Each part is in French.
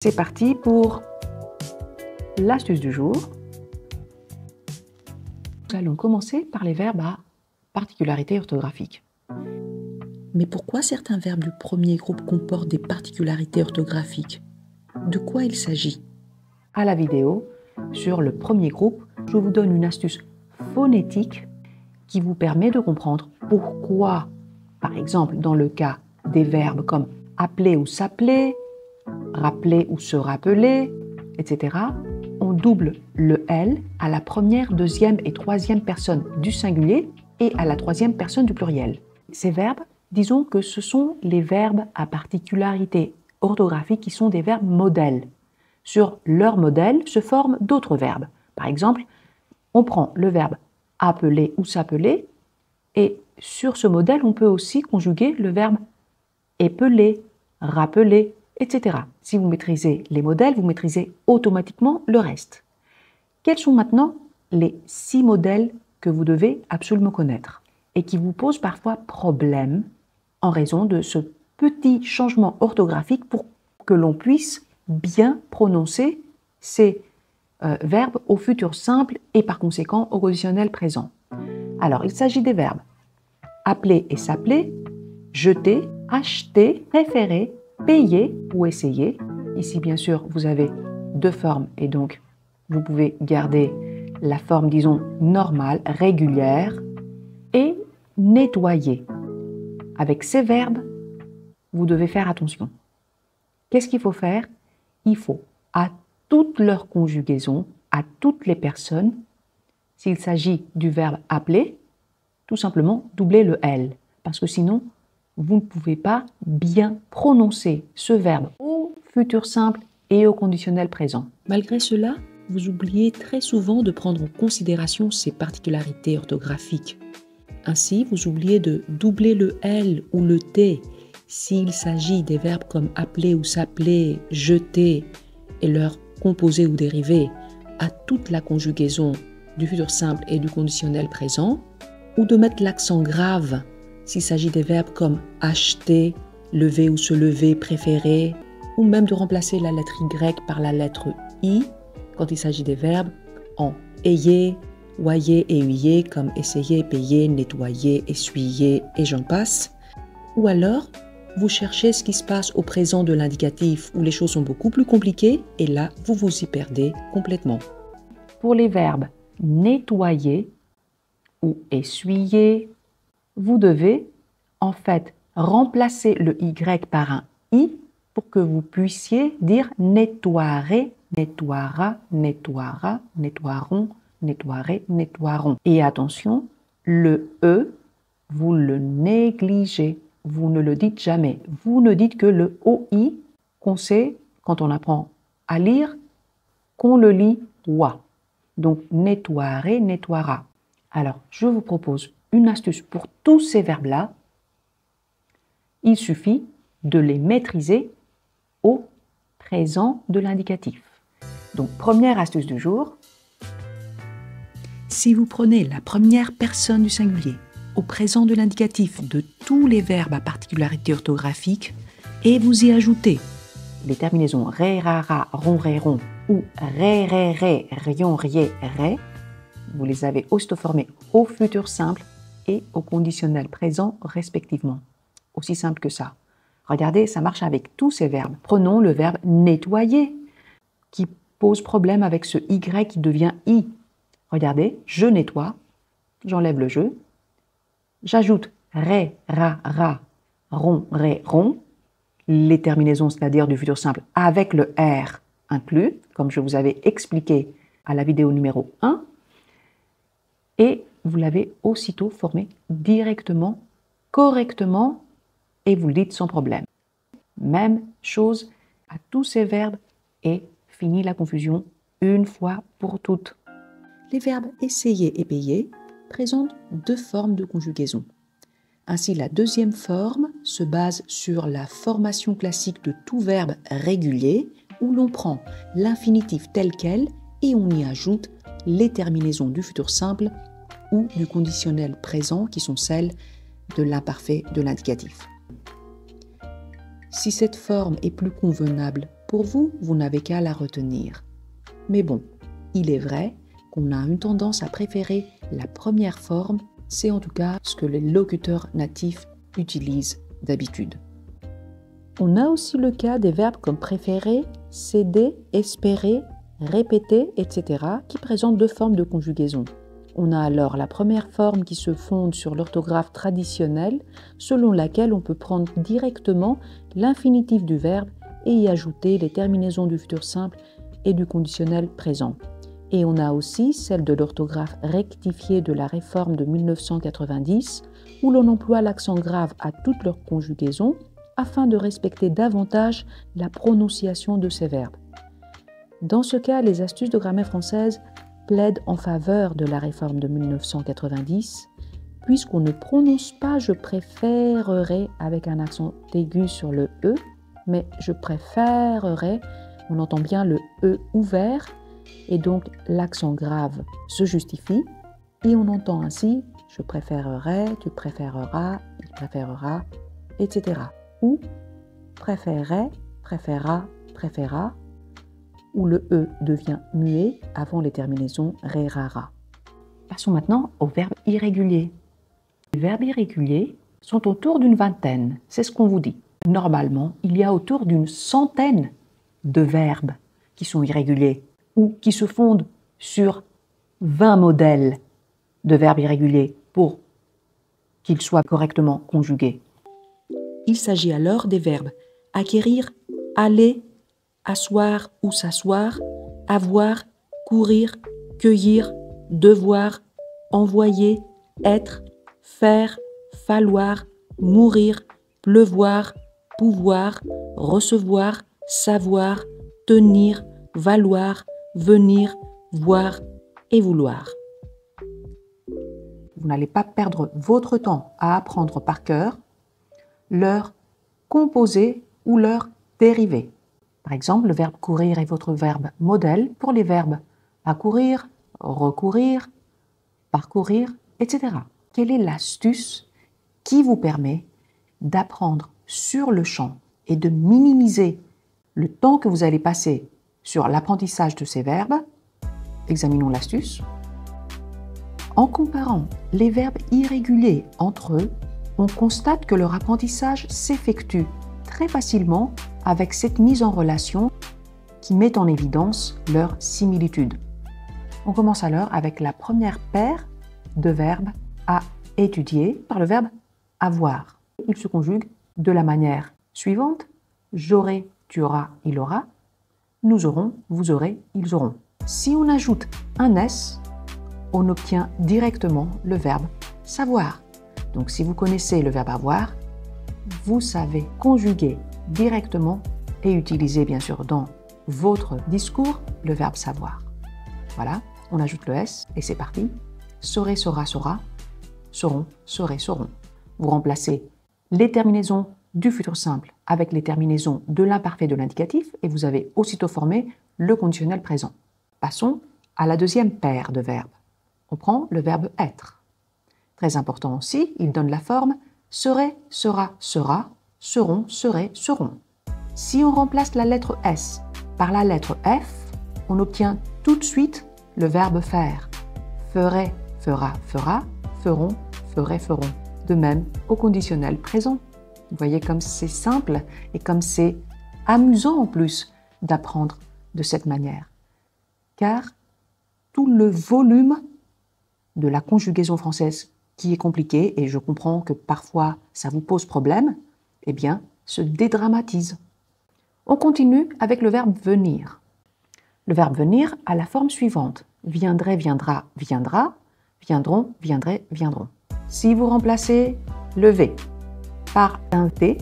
C'est parti pour l'astuce du jour. Nous allons commencer par les verbes à particularité orthographique. Mais pourquoi certains verbes du premier groupe comportent des particularités orthographiques? De quoi il s'agit? À la vidéo, sur le premier groupe, je vous donne une astuce phonétique qui vous permet de comprendre pourquoi, par exemple, dans le cas des verbes comme appeler ou s'appeler, rappeler ou se rappeler, etc., on double le L à la première, deuxième et troisième personne du singulier et à la troisième personne du pluriel. Ces verbes, disons que ce sont les verbes à particularité orthographique qui sont des verbes modèles. Sur leur modèle se forment d'autres verbes. Par exemple, on prend le verbe appeler ou s'appeler et sur ce modèle, on peut aussi conjuguer le verbe épeler, rappeler, etc. Si vous maîtrisez les modèles, vous maîtrisez automatiquement le reste. Quels sont maintenant les 6 modèles que vous devez absolument connaître et qui vous posent parfois problème en raison de ce petit changement orthographique pour que l'on puisse bien prononcer ces verbes au futur simple et par conséquent au conditionnel présent. Alors, il s'agit des verbes appeler et s'appeler, jeter, acheter, préférer, payer ou essayer. Ici, bien sûr, vous avez deux formes et donc vous pouvez garder la forme, disons, normale, régulière et nettoyer. Avec ces verbes, vous devez faire attention. Qu'est-ce qu'il faut faire? Il faut, à toutes leurs conjugaisons, à toutes les personnes, s'il s'agit du verbe appeler, tout simplement doubler le L. Parce que sinon, vous ne pouvez pas bien prononcer ce verbe au futur simple et au conditionnel présent. Malgré cela, vous oubliez très souvent de prendre en considération ces particularités orthographiques. Ainsi, vous oubliez de doubler le L ou le T s'il s'agit des verbes comme appeler ou s'appeler, jeter et leurs composés ou dérivés à toute la conjugaison du futur simple et du conditionnel présent, ou de mettre l'accent grave s'il s'agit des verbes comme acheter, lever ou se lever, préférer, ou même de remplacer la lettre Y par la lettre I quand il s'agit des verbes en ayez, oyer et huyer comme essayer, payer, nettoyer, essuyer et j'en passe. Ou alors, vous cherchez ce qui se passe au présent de l'indicatif où les choses sont beaucoup plus compliquées et là, vous vous y perdez complètement. Pour les verbes nettoyer ou essuyer, vous devez en fait remplacer le Y par un I pour que vous puissiez dire nettoierer, nettoiera, nettoiera, nettoieront, nettoierer, nettoieront. Et attention, le E, vous le négligez, vous ne le dites jamais. Vous ne dites que le OI qu'on sait quand on apprend à lire, qu'on le lit OA. Donc nettoierer, nettoiera. Alors, je vous propose une astuce pour tous ces verbes-là. Il suffit de les maîtriser au présent de l'indicatif. Donc, première astuce du jour. Si vous prenez la première personne du singulier au présent de l'indicatif de tous les verbes à particularité orthographique et vous y ajoutez les terminaisons ré, ra, ra, ron, ré, ron ou ré, ré, ré, rion, rié, ré, vous les avez aussitôt formés au futur simple et au conditionnel présent respectivement. Aussi simple que ça. Regardez, ça marche avec tous ces verbes. Prenons le verbe nettoyer qui pose problème avec ce Y qui devient I. Regardez, je nettoie, j'enlève le je, j'ajoute ré, ra, ra, ron, ré, ron, les terminaisons, c'est-à-dire du futur simple avec le R inclus, comme je vous avais expliqué à la vidéo numéro 1, et vous l'avez aussitôt formé directement, correctement, et vous le dites sans problème. Même chose à tous ces verbes et fini la confusion une fois pour toutes. Les verbes essayer et payer présentent deux formes de conjugaison. Ainsi, la deuxième forme se base sur la formation classique de tout verbe régulier où l'on prend l'infinitif tel quel et on y ajoute les terminaisons du futur simple ou du conditionnel présent qui sont celles de l'imparfait de l'indicatif. Si cette forme est plus convenable Pour vous, vous n'avez qu'à la retenir. Mais bon, il est vrai qu'on a une tendance à préférer la première forme, c'est en tout cas ce que les locuteurs natifs utilisent d'habitude. On a aussi le cas des verbes comme préférer, céder, espérer, répéter, etc. qui présentent deux formes de conjugaison. On a alors la première forme qui se fonde sur l'orthographe traditionnelle, selon laquelle on peut prendre directement l'infinitif du verbe et y ajouter les terminaisons du futur simple et du conditionnel présent. Et on a aussi celle de l'orthographe rectifiée de la réforme de 1990, où l'on emploie l'accent grave à toutes leurs conjugaisons afin de respecter davantage la prononciation de ces verbes. Dans ce cas, les astuces de grammaire française plaident en faveur de la réforme de 1990, puisqu'on ne prononce pas « je préférerais » avec un accent aigu sur le « e », mais « je préférerais », on entend bien le « e » ouvert, et donc l'accent grave se justifie, et on entend ainsi « je préférerais »,« tu préféreras »,« il préférera », etc. Ou « préférerait »,« préférera »,« préféra », où le « e » devient muet avant les terminaisons « ré », « ra ». Passons maintenant aux verbes irréguliers. Les verbes irréguliers sont autour d'une vingtaine, c'est ce qu'on vous dit. Normalement, il y a autour d'une centaine de verbes qui sont irréguliers ou qui se fondent sur 20 modèles de verbes irréguliers pour qu'ils soient correctement conjugués. Il s'agit alors des verbes acquérir, aller, asseoir ou s'asseoir, avoir, courir, cueillir, devoir, envoyer, être, faire, falloir, mourir, pleuvoir, pouvoir, recevoir, savoir, tenir, valoir, venir, voir et vouloir. Vous n'allez pas perdre votre temps à apprendre par cœur leur composé ou leur dérivé. Par exemple, le verbe courir est votre verbe modèle pour les verbes accourir, recourir, parcourir, etc. Quelle est l'astuce qui vous permet d'apprendre sur le champ et de minimiser le temps que vous allez passer sur l'apprentissage de ces verbes? Examinons l'astuce. En comparant les verbes irréguliers entre eux, on constate que leur apprentissage s'effectue très facilement avec cette mise en relation qui met en évidence leur similitude. On commence alors avec la première paire de verbes à étudier par le verbe avoir. Il se conjugue de la manière suivante: j'aurai, tu auras, il aura, nous aurons, vous aurez, ils auront. Si on ajoute un S, on obtient directement le verbe savoir. Donc si vous connaissez le verbe avoir, vous savez conjuguer directement et utiliser bien sûr dans votre discours le verbe savoir. Voilà, on ajoute le S et c'est parti. Saurai, saura, saura, sauront, saurez, sauront. Vous remplacez les terminaisons du futur simple avec les terminaisons de l'imparfait de l'indicatif et vous avez aussitôt formé le conditionnel présent. Passons à la deuxième paire de verbes. On prend le verbe être. Très important aussi, il donne la forme serait, sera, sera, seront, seraient, seront. Si on remplace la lettre S par la lettre F, on obtient tout de suite le verbe faire. Ferait, fera, fera, feront, feraient, feront. De même au conditionnel présent. Vous voyez comme c'est simple et comme c'est amusant en plus d'apprendre de cette manière. Car tout le volume de la conjugaison française qui est compliquée, et je comprends que parfois ça vous pose problème, eh bien, se dédramatise. On continue avec le verbe venir. Le verbe venir a la forme suivante. Viendrait, viendra, viendra, viendront, viendraient, viendront. Si vous remplacez le V par un T,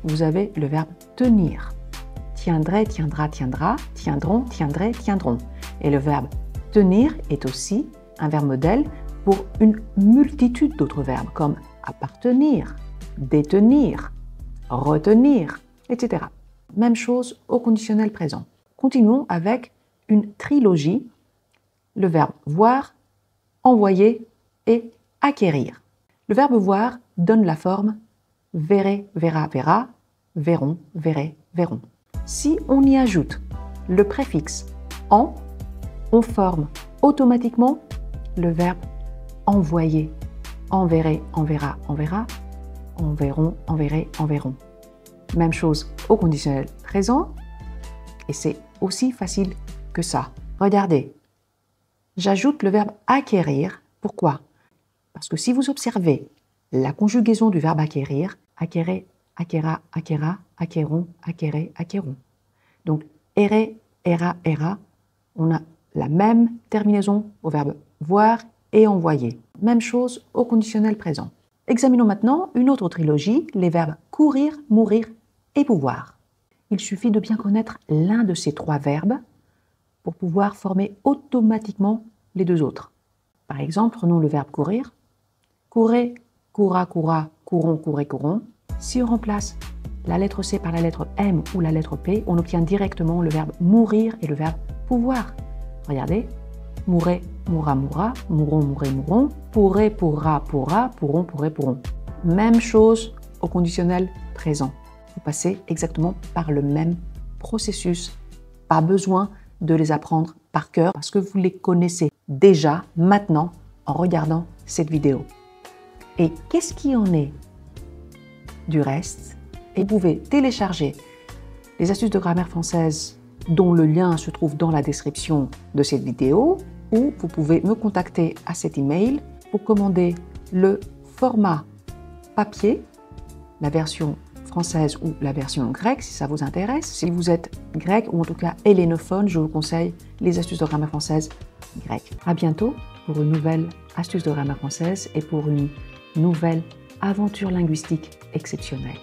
vous avez le verbe tenir. Tiendrait, tiendra, tiendra, tiendront, tiendraient, tiendront. Et le verbe tenir est aussi un verbe modèle pour une multitude d'autres verbes comme appartenir, détenir, retenir, etc. Même chose au conditionnel présent. Continuons avec une trilogie, le verbe voir, envoyer et acquérir. Le verbe voir donne la forme verrai, verra, verra, verront, verraient, verront. Si on y ajoute le préfixe en, on forme automatiquement le verbe envoyer. Enverrai, enverra, enverra. Enverront, enverrai, enverront. Même chose au conditionnel présent. Et c'est aussi facile que ça. Regardez, j'ajoute le verbe acquérir. Pourquoi? Parce que si vous observez la conjugaison du verbe acquérir, acquérer, acquéra, acquéra, acquérons, acquérer, acquérons. Donc, errer, erra, erra, on a la même terminaison au verbe voir et envoyer. Même chose au conditionnel présent. Examinons maintenant une autre trilogie, les verbes courir, mourir et pouvoir. Il suffit de bien connaître l'un de ces trois verbes pour pouvoir former automatiquement les deux autres. Par exemple, prenons le verbe courir. Courez, courra, courra, courons, courez, courons. Si on remplace la lettre C par la lettre M ou la lettre P, on obtient directement le verbe mourir et le verbe pouvoir. Regardez, mourrez, mourra, mourra, mourront, mourrez, mourront, pourrez, pourra, pourra, pourront, pourrez, pourront. Même chose au conditionnel présent. Vous passez exactement par le même processus. Pas besoin de les apprendre par cœur parce que vous les connaissez déjà maintenant en regardant cette vidéo. Et qu'est-ce qui en est du reste? Et vous pouvez télécharger les astuces de grammaire française dont le lien se trouve dans la description de cette vidéo, ou vous pouvez me contacter à cet email pour commander le format papier, la version française ou la version grecque si ça vous intéresse. Si vous êtes grec ou en tout cas hellénophone, je vous conseille les astuces de grammaire française grecque. À bientôt pour une nouvelle astuce de grammaire française et pour une nouvelle aventure linguistique exceptionnelle.